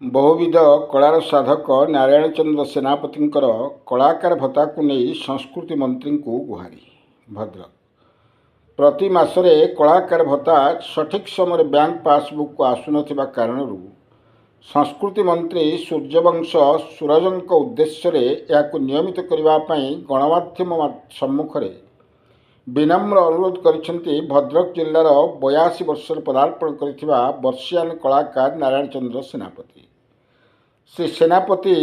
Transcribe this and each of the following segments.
बहुविध कलार साधक नारायण चंद्र सेनापति कलाकार भत्ता को नहीं संस्कृति मंत्री को गुहारी। भद्रक प्रति मासरे कलाकार भत्ता सठिक समय बैंक पासबुक को आसुन कारण संस्कृति मंत्री सूर्यवंश सूरज उद्देश्य या नियमित करने गणमाध्यम सम्मुख में विनम्र अनुरोध करिसेंती भद्रक जिल्लार 82 वर्ष पदार्पण करथिबा वर्षियान कलाकार नारायण चंद्र सेनापति। श्री सेनापति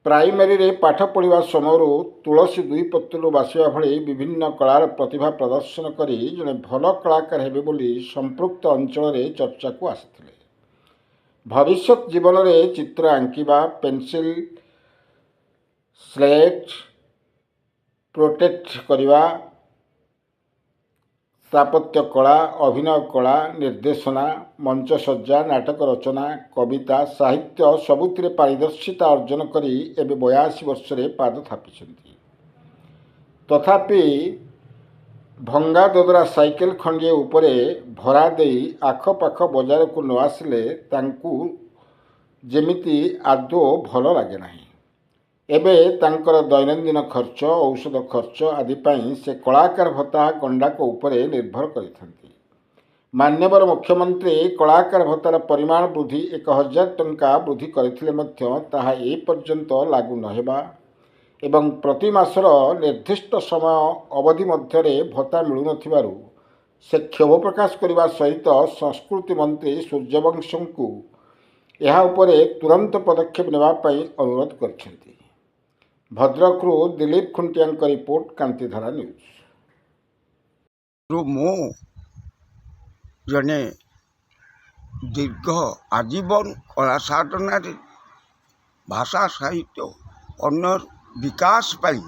प्राइमरी रे पाठ पढ़ा समय तुलसी दुई पत्रु बासिबा भली विभिन्न कलार प्रतिभा प्रदर्शन करी जने भल कलाकार हेबे बोली संपृक्त अंचल रे चर्चा को आसिथिले। भविष्यत जीवन रे चित्र आंकिबा, पेंसिल स्लेट प्रोटेक्ट करवा, स्थापत्य कला, अभिनय कला, निर्देशना, मंच सज्जा, नाटक रचना, कविता, साहित्य सबुथिरे पारदर्शिता अर्जन करी एबे 82 वर्ष रे पाद थापिछंती। तथापि भंगा दोदरा साइकेल खंडिए उपरे भरा देई आखपाख बजार को न आसिले तांकू जेमिति आदो भल लागे नाही। एबे तांकर दैनंदिन खर्च, औषध खर्च आदि पाई से कलाकार भत्ता गंडाक उपरे निर्भर करिथंती। मान्यवर मुख्यमंत्री कलाकार भत्तार परिमाण वृद्धि 1000 टंका वृद्धि करथिले मध्य ताहा ए पर्यंत लागू नहेबा एवं प्रति मासर निर्दिष्ट समय अवधि मध्यरे भत्ता मिलु नथिबारु से क्षोभ प्रकाश करने सहित संस्कृति मंत्री सूर्यवंश को यह उपरे तुरंत पदक्षेप नेबा पई अनुरोध करछंती। भद्रकरू दिलीप खुंटिया रिपोर्ट, कांतिधारा न्यूज। मो जने दीर्घ आजीवन कला साधना भाषा साहित्य अन्य विकास पाई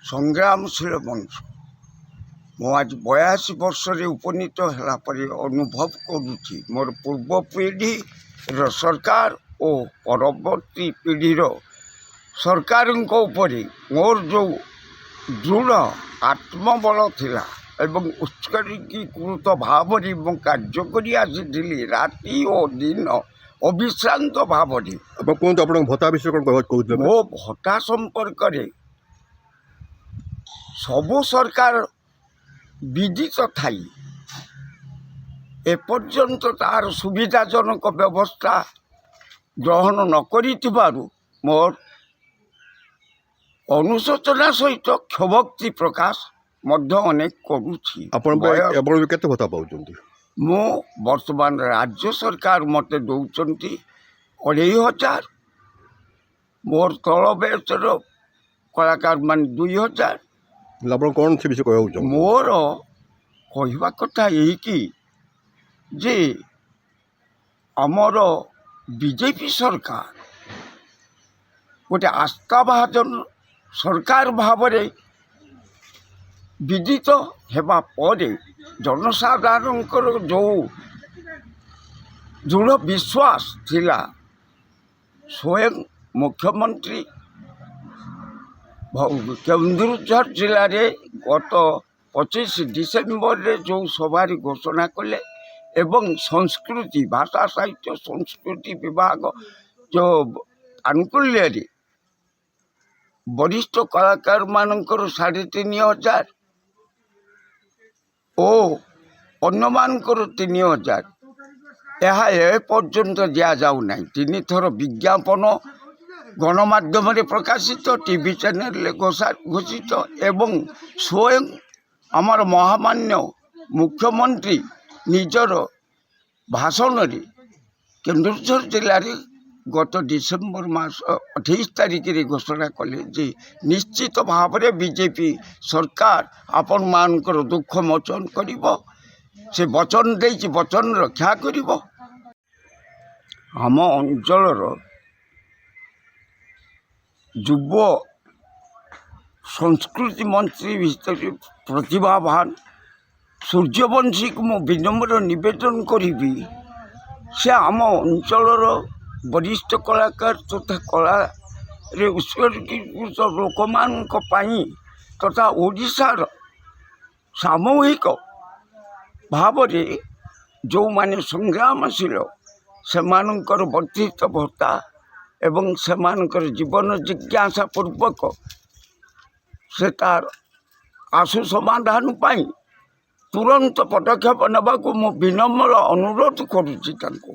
संग्रामशील मंच मो आज 82 वर्ष रे उपनीत होला परि अनुभव करुछि। मोर पूर्व पीढ़ी सरकार और परवर्ती पीढ़ी सरकार मोर जो दृढ़ आत्मबल थिला एवं उत्सर्गीकृत भाव कार्य करी आसी राति और दिन अविश्रांत भाव भत्ता विषय मो भत्ता संपर्क सबु सरकार विदित थाई एपर्यंत तार सुविधाजनक व्यवस्था ग्रहण न करिथिबारु मोर अनुशोचना सहित क्षोभक्ति प्रकाश अनेक करुछि। केते भत्ता पाउछन्ती? मो वर्तमान राज्य सरकार मते दौचन्ती 2500, मोर तल बेचर कलाकार मान 2000। कौन से विषय कहू? मोर कहवा कथा यही कि जे आमर बीजेपी सरकार गोटे आस्थाभाजन सरकार भाव विदित हेबा परे जनसाधारण जो दृढ़ विश्वास थिला स्वयं मुख्यमंत्री केन्दुझर जिले में गत 25 डिसेम्बर रे जो सभारी घोषणा कले एवं संस्कृति भाषा साहित्य संस्कृति विभाग जो आनुकूल्य वरिष्ठ कलाकार मानकर 3500 ओ अन्य मानकर 3000 यह एपर्यंत दि जाऊ ना। 3 थर विज्ञापन गणमाध्यम प्रकाशित, टीवी चैनल घोषित एवं स्वयं आमर महामान्य मुख्यमंत्री निजर भाषण रे केन्दुझर जिले में गत डिसेम्बर मास 28 तारिख रे घोषणा कले जे निश्चित भाव में बीजेपी सरकार आपण मानकर दुख मोचन करिवो। से वचन देछि, वचन रक्षा करिवो। आम अंचलर युव संस्कृति मंत्री भितर प्रतिभावान सूर्यवंशी को मो विनम्र निवेदन करी से आम अंचलर वरिष्ठ कलाकार तथा कला रे उत्सर्गीकृत लोक मान तथा ओडिशार सामूहिक भाव जो माने संग्रामशील ସେମାନଙ୍କର ବର୍ଦ୍ଧିତ ଭତ୍ତା ଏବଂ ସେମାନଙ୍କର ଜୀବନ ଜିଜ୍ଞାସା ପୂର୍ବକ ସେ ତାର ଆଶୁ ସମାଧାନ ପାଇଁ ତୁରନ୍ତ ପଦକ୍ଷେପ ନେବାକୁ ମୁଁ ବିନମ୍ର ଅନୁରୋଧ କରୁଛି ତାଙ୍କୁ।